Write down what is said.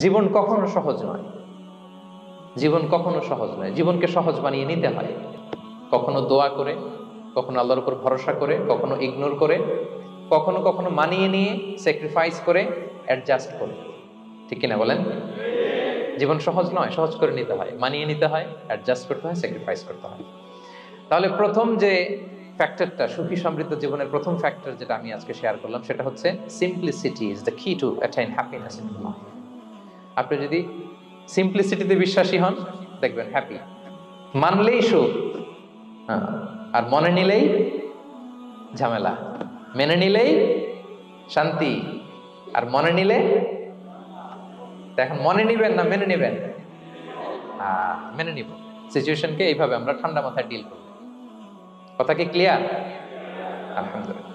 জীবন কখনো সহজ নয়, জীবন কখনো সহজ নয়। জীবনকে সহজ বানিয়ে নিতে হয়, কখনো দোয়া করে, কখনো আল্লাহর উপর ভরসা করে, কখনো ইগনোর করে, কখনো কখনো মানিয়ে নিয়ে, স্যাক্রিফাইস করে, অ্যাডজাস্ট করে। ঠিক কিনা বলেন? জীবন সহজ নয়, সহজ করে নিতে হয়, মানিয়ে নিতে হয়, অ্যাডজাস্ট করতে হয়, স্যাক্রিফাইস করতে হয়। তাহলে প্রথম যে ফ্যাক্টরটা, সুখী সমৃদ্ধ জীবনের প্রথম ফ্যাক্টর যেটা আমি আজকে শেয়ার করলাম, সেটা হচ্ছে সিম্পলিসিটি ইজ দ্য কি টু অ্যাটাইন হ্যাপিনেস ইন লাইফ। আপনি যদি সিম্পলিসিটিতে বিশ্বাসী হন, দেখবেন হ্যাপি। মানলেই সুখ, হ্যাঁ, আর মনে নিলেই ঝামেলা। মেনে নিলেই শান্তি, আর মনে নিলে, এখন মনে নিবেন না মেনে নিবেন? মেনে নিব। সিচুয়েশনকে এইভাবে আমরা ঠান্ডা মাথায় ডিল করব। কথা কি ক্লিয়ার? আলহামদুলিল্লাহ।